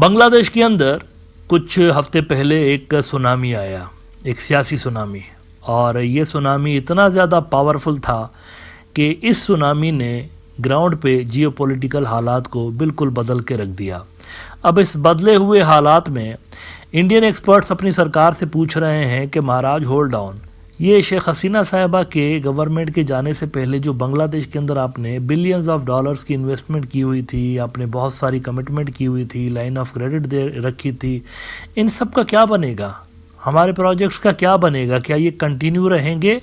बांग्लादेश के अंदर कुछ हफ्ते पहले एक सुनामी आया, एक सियासी सुनामी, और ये सुनामी इतना ज़्यादा पावरफुल था कि इस सुनामी ने ग्राउंड पे जियोपॉलिटिकल हालात को बिल्कुल बदल के रख दिया। अब इस बदले हुए हालात में इंडियन एक्सपर्ट्स अपनी सरकार से पूछ रहे हैं कि महाराज होल्ड ऑन, ये शेख हसीना साहिबा के गवर्नमेंट के जाने से पहले जो बांग्लादेश के अंदर आपने बिलियंस ऑफ डॉलर्स की इन्वेस्टमेंट की हुई थी, आपने बहुत सारी कमिटमेंट की हुई थी, लाइन ऑफ क्रेडिट दे रखी थी, इन सब का क्या बनेगा? हमारे प्रोजेक्ट्स का क्या बनेगा? क्या ये कंटिन्यू रहेंगे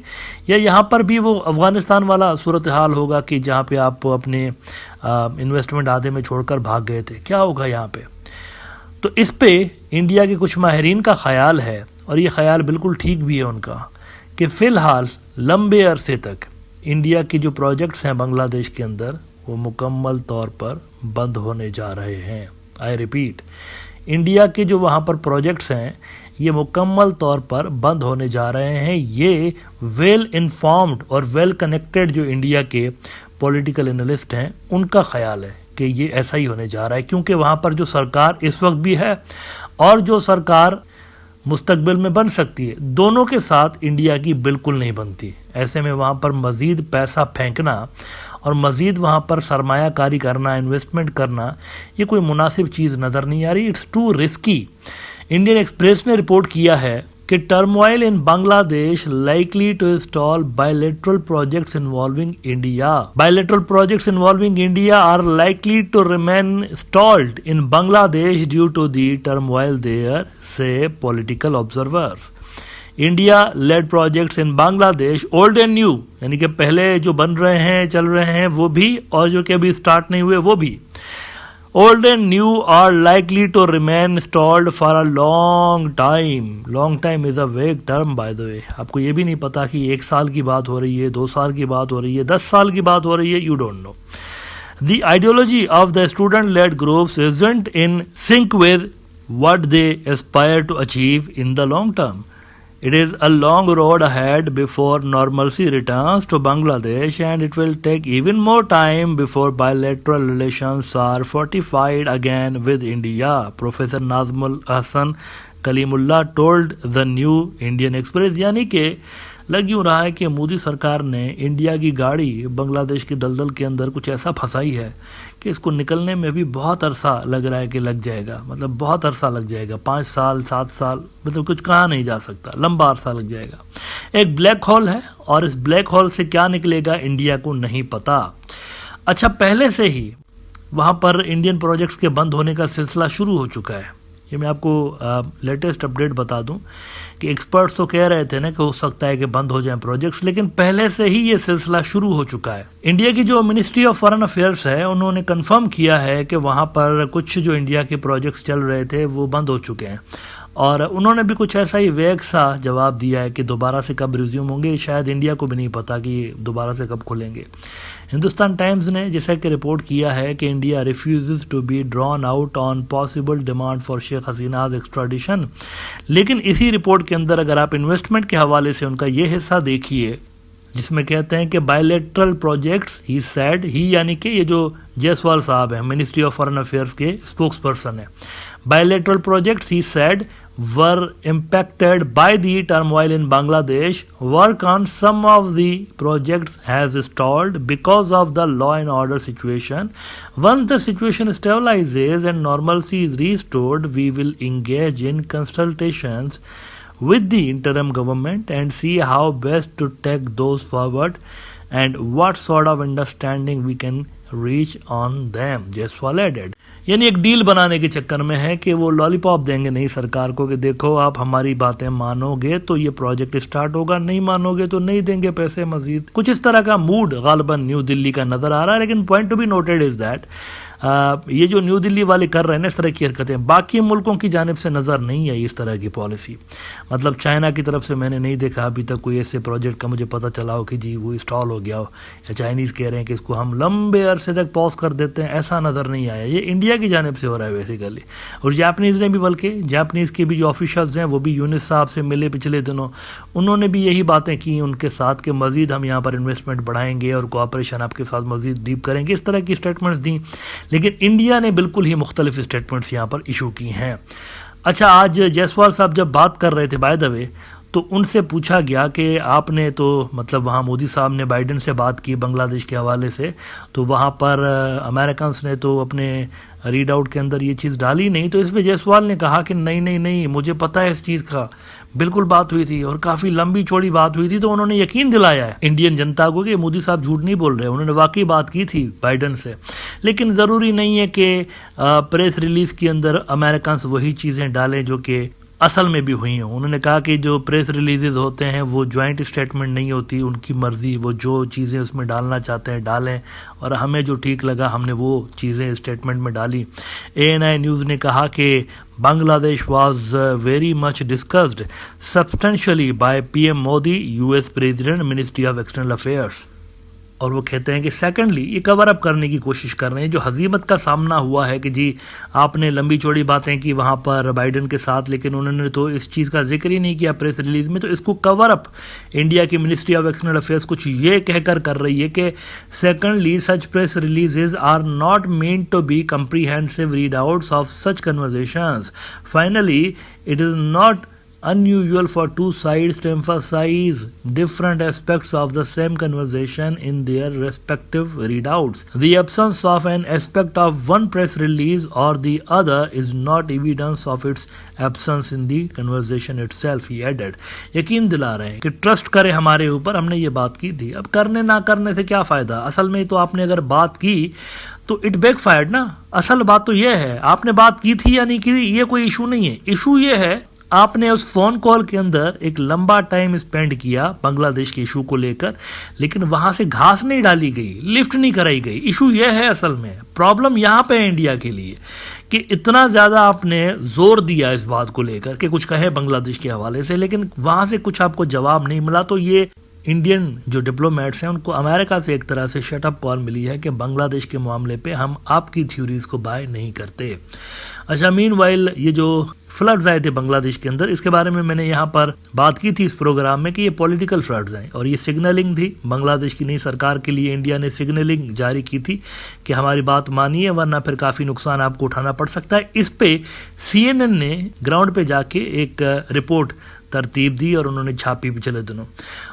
या यहाँ पर भी वो अफ़गानिस्तान वाला सूरत हाल होगा कि जहाँ पे आप अपने इन्वेस्टमेंट आधे में छोड़कर भाग गए थे? क्या होगा यहाँ पे? तो इस पे इंडिया के कुछ माहिरीन का ख्याल है, और ये ख्याल बिल्कुल ठीक भी है उनका, कि फ़िलहाल लंबे अरसे तक इंडिया के जो प्रोजेक्ट्स हैं बांग्लादेश के अंदर वो मुकम्मल तौर पर बंद होने जा रहे हैं। आई रिपीट, इंडिया के जो वहाँ पर प्रोजेक्ट्स हैं ये मुकम्मल तौर पर बंद होने जा रहे हैं। ये वेल इन्फॉर्म्ड और वेल कनेक्टेड जो इंडिया के पॉलिटिकल एनालिस्ट हैं उनका ख्याल है कि ये ऐसा ही होने जा रहा है, क्योंकि वहाँ पर जो सरकार इस वक्त भी है और जो सरकार मुस्तकबिल में बन सकती है, दोनों के साथ इंडिया की बिल्कुल नहीं बनती। ऐसे में वहाँ पर मज़ीद पैसा फेंकना और मज़ीद वहाँ पर सरमायाकारी करना, इन्वेस्टमेंट करना, ये कोई मुनासिब चीज़ नज़र नहीं आ रही। It's too risky. Indian Express ने रिपोर्ट किया है कि turmoil in Bangladesh likely to install bilateral projects involving India. Bilateral projects involving India are likely to remain stalled in Bangladesh due to the turmoil there, say political observers. India led projects in Bangladesh old and new, यानी कि पहले जो बन रहे हैं, चल रहे हैं वो भी, और जो कि अभी स्टार्ट नहीं हुए वो भी, old and new are likely to remain stalled for a long time. Long time is a vague term by the way. आपको ये भी नहीं पता कि 1 साल की बात हो रही है, 2 साल की बात हो रही है, 10 साल की बात हो रही है, you don't know. The ideology of the student-led groups isn't in sync with what they aspire to achieve in the long term. It is a long road ahead before normalcy returns to Bangladesh, and it will take even more time before bilateral relations are fortified again with India, Professor Nazmul Hassan Kalimullah told the New Indian Express। यानी कि लग यूँ रहा है कि मोदी सरकार ने India की गाड़ी बांग्लादेश के दलदल के अंदर कुछ ऐसा फंसाई है कि इसको निकलने में भी बहुत अरसा लग रहा है कि लग जाएगा, मतलब बहुत अरसा लग जाएगा, 5 साल 7 साल, मतलब कुछ कहा नहीं जा सकता, लंबा अरसा लग जाएगा। एक ब्लैक होल है और इस ब्लैक होल से क्या निकलेगा इंडिया को नहीं पता। अच्छा, पहले से ही वहाँ पर इंडियन प्रोजेक्ट्स के बंद होने का सिलसिला शुरू हो चुका है। ये मैं आपको लेटेस्ट अपडेट बता दूं कि एक्सपर्ट्स तो कह रहे थे ना कि हो सकता है कि बंद हो जाएं प्रोजेक्ट्स, लेकिन पहले से ही ये सिलसिला शुरू हो चुका है। इंडिया की जो मिनिस्ट्री ऑफ फॉरेन अफेयर्स है उन्होंने कंफर्म किया है कि वहाँ पर कुछ जो इंडिया के प्रोजेक्ट्स चल रहे थे वो बंद हो चुके हैं, और उन्होंने भी कुछ ऐसा ही वेग सा जवाब दिया है कि दोबारा से कब रिज्यूम होंगे, शायद इंडिया को भी नहीं पता कि दोबारा से कब खुलेंगे। हिंदुस्तान टाइम्स ने जैसा कि रिपोर्ट किया है कि India refuses to be drawn out on possible demand for Sheikh Hasina's extradition. लेकिन इसी रिपोर्ट के अंदर अगर आप इन्वेस्टमेंट के हवाले से उनका ये हिस्सा देखिए जिसमें कहते हैं कि बायलैटरल प्रोजेक्ट्स ही सैड, ही यानी कि ये जो जायसवाल साहब हैं मिनिस्ट्री ऑफ फॉरेन अफेयर्स के स्पोक्स पर्सन है, bilateral projects he sad were impacted by the turmoil in Bangladesh. Work on some of the projects has stalled because of the law and order situation. Once the situation stabilizes and normalcy is restored, we will engage in consultations with the interim government and see how best to take those forward and what sort of understanding we can reach on them, Jaiswal added। यानी एक deal बनाने के चक्कर में है कि वो lollipop देंगे नहीं सरकार को कि देखो आप हमारी बातें मानोगे तो ये प्रोजेक्ट स्टार्ट होगा, नहीं मानोगे तो नहीं देंगे पैसे मजीद। कुछ इस तरह का मूड गालिबन न्यू दिल्ली का नजर आ रहा है। लेकिन point to be noted is that ये जो न्यू दिल्ली वाले कर रहे हैं ना इस तरह की हरकतें, बाकी मुल्कों की जानिब से नज़र नहीं आई इस तरह की पॉलिसी। मतलब चाइना की तरफ से मैंने नहीं देखा अभी तक कोई ऐसे प्रोजेक्ट का मुझे पता चला हो कि जी वो इंस्टॉल हो गया हो, या चाइनीज़ कह रहे हैं कि इसको हम लंबे अरसे तक पॉज कर देते हैं, ऐसा नज़र नहीं आया। ये इंडिया की जानिब से हो रहा है बेसिकली। और जापनीज़ ने भी, बल्कि जापनीज़ के भी जो ऑफिशल्स हैं वो भी यूनिस साहब से मिले पिछले दिनों, उन्होंने भी यही बातें की उनके साथ कि मज़ीद हम यहाँ पर इन्वेस्टमेंट बढ़ाएंगे और कोऑपरेशन आपके साथ मज़ीद डीप करेंगे, इस तरह की स्टेटमेंट्स दी। लेकिन इंडिया ने बिल्कुल ही मुख्तलिफ स्टेटमेंट्स यहाँ पर इशू की हैं। अच्छा, आज जायसवाल साहब जब बात कर रहे थे बाय द वे, तो उनसे पूछा गया कि आपने तो मतलब वहाँ मोदी साहब ने बाइडेन से बात की बांग्लादेश के हवाले से, तो वहाँ पर अमेरिकन ने तो अपने रीड आउट के अंदर ये चीज़ डाली नहीं। तो इस पर जायसवाल ने कहा कि नहीं नहीं नहीं, मुझे पता है इस चीज़ का, बिल्कुल बात हुई थी और काफ़ी लंबी चौड़ी बात हुई थी। तो उन्होंने यकीन दिलाया है इंडियन जनता को कि मोदी साहब झूठ नहीं बोल रहे, उन्होंने वाकई बात की थी बाइडेन से। लेकिन ज़रूरी नहीं है कि प्रेस रिलीज़ के अंदर अमेरिकन वही चीज़ें डालें जो कि असल में भी हुई हैं। उन्होंने कहा कि जो प्रेस रिलीजेज होते हैं वो जॉइंट स्टेटमेंट नहीं होती, उनकी मर्जी, वो जो चीज़ें उसमें डालना चाहते हैं डालें, और हमें जो ठीक लगा हमने वो चीज़ें स्टेटमेंट में डाली। ANI न्यूज़ ने कहा कि Bangladesh was very much discussed substantially by PM Modi, US president, ministry of external affairs. और वो कहते हैं कि सेकंडली ये कवर अप करने की कोशिश कर रहे हैं जो हजीमत का सामना हुआ है कि जी आपने लंबी चौड़ी बातें की वहाँ पर बाइडेन के साथ, लेकिन उन्होंने तो इस चीज़ का जिक्र ही नहीं किया प्रेस रिलीज में। तो इसको कवर अप इंडिया की मिनिस्ट्री ऑफ एक्सटर्नल अफेयर्स कुछ ये कहकर कर रही है कि secondly such press releases are not meant to be comprehensive read outs of such conversations. Finally it is not unusual for two sides to emphasize different aspects of the same conversation in their respective readouts. The absence of an aspect of one press release or the other is not evidence of its absence in the conversation itself, he added. यकीन दिला रहे हैं कि trust करें हमारे ऊपर, हमने ये बात की थी। अब करने ना करने से क्या फ़ायदा, असल में तो आपने अगर बात की तो इट बैकफायर्ड ना। असल बात तो यह है आपने बात की थी या नहीं की थी, ये कोई इशू नहीं है। इशू ये है आपने उस फोन कॉल के अंदर एक लंबा टाइम स्पेंड किया बांग्लादेश के इशू को लेकर, लेकिन वहां से घास नहीं डाली गई, लिफ्ट नहीं कराई गई। इशू यह है, असल में प्रॉब्लम यहां पे है इंडिया के लिए कि इतना ज्यादा आपने जोर दिया इस बात को लेकर कि कुछ कहे बांग्लादेश के हवाले से, लेकिन वहां से कुछ आपको जवाब नहीं मिला। तो ये इंडियन जो डिप्लोमेट्स हैं उनको अमेरिका से एक तरह से शटअप कॉल मिली है कि बांग्लादेश के मामले पे हम आपकी थ्योरीज को बाय नहीं करते। अच्छा, मीनवाइल ये जो फ्लड्स आए थे बांग्लादेश के अंदर, इसके बारे में मैंने यहाँ पर बात की थी इस प्रोग्राम में कि ये पॉलिटिकल फ्लड्स हैं और ये सिग्नलिंग थी बांग्लादेश की नई सरकार के लिए। इंडिया ने सिग्नलिंग जारी की थी कि हमारी बात मानिए वरना फिर काफ़ी नुकसान आपको उठाना पड़ सकता है। इस पे CNN ने ग्राउंड पे जाके एक रिपोर्ट तरतीब दी और उन्होंने छापी पिछले दिनों,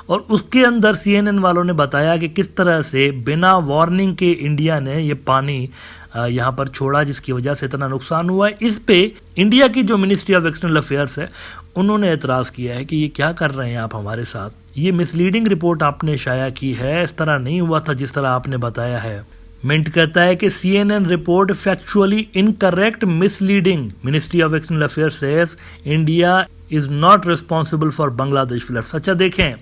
और उसके अंदर CNN वालों ने बताया कि किस तरह से बिना वार्निंग के इंडिया ने ये पानी यहाँ पर छोड़ा जिसकी वजह से इतना नुकसान हुआ है। इस पे इंडिया की जो मिनिस्ट्री ऑफ एक्सटर्नल अफेयर्स है उन्होंने एतराज़ किया है कि ये क्या कर रहे हैं आप हमारे साथ, ये मिसलीडिंग रिपोर्ट आपने शाया की है, इस तरह नहीं हुआ था जिस तरह आपने बताया है। मिंट कहता है कि CNN report factually incorrect, misleading. Ministry of external affairs says India is not responsible for Bangladesh floods. अच्छा देखें,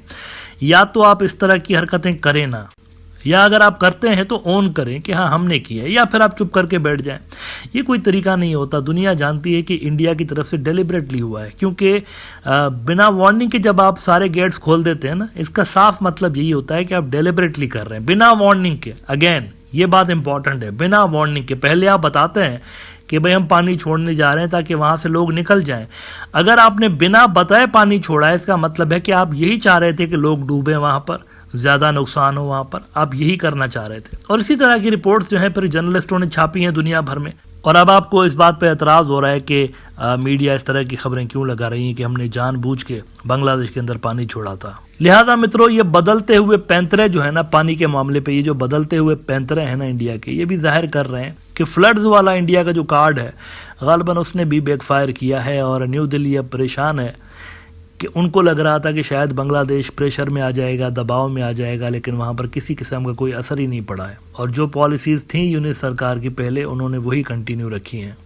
या तो आप इस तरह की हरकतें करें ना, या अगर आप करते हैं तो ओन करें कि हाँ हमने किया है, या फिर आप चुप करके बैठ जाएं। ये कोई तरीका नहीं होता। दुनिया जानती है कि इंडिया की तरफ से डेलिबरेटली हुआ है, क्योंकि बिना वार्निंग के जब आप सारे गेट्स खोल देते हैं ना, इसका साफ मतलब यही होता है कि आप डेलिबरेटली कर रहे हैं बिना वार्निंग के। अगेन ये बात इंपॉर्टेंट है, बिना वार्निंग के। पहले आप बताते हैं कि भाई हम पानी छोड़ने जा रहे हैं ताकि वहां से लोग निकल जाएं। अगर आपने बिना बताए पानी छोड़ा है, इसका मतलब है कि आप यही चाह रहे थे कि लोग डूबे, वहां पर ज्यादा नुकसान हो, वहां पर आप यही करना चाह रहे थे। और इसी तरह की रिपोर्ट्स जो हैं फिर जर्नलिस्टों ने छापी हैं दुनिया भर में, और अब आपको इस बात पर एतराज़ हो रहा है कि मीडिया इस तरह की खबरें क्यों लगा रही हैं कि हमने जानबूझ के बांग्लादेश के अंदर पानी छोड़ा था। लिहाजा मित्रों, ये बदलते हुए पैंतरे जो है ना पानी के मामले पे, ये जो बदलते हुए पैंतरे हैं ना इंडिया के, ये भी जाहिर कर रहे हैं कि फ्लड्स वाला इंडिया का जो कार्ड है गालिबन उसने भी बैकफायर किया है। और न्यू दिल्ली अब परेशान है कि उनको लग रहा था कि शायद बांग्लादेश प्रेशर में आ जाएगा, दबाव में आ जाएगा, लेकिन वहाँ पर किसी किस्म का कोई असर ही नहीं पड़ा है। और जो पॉलिसीज़ थी यूनिट सरकार की पहले, उन्होंने वही कंटिन्यू रखी हैं।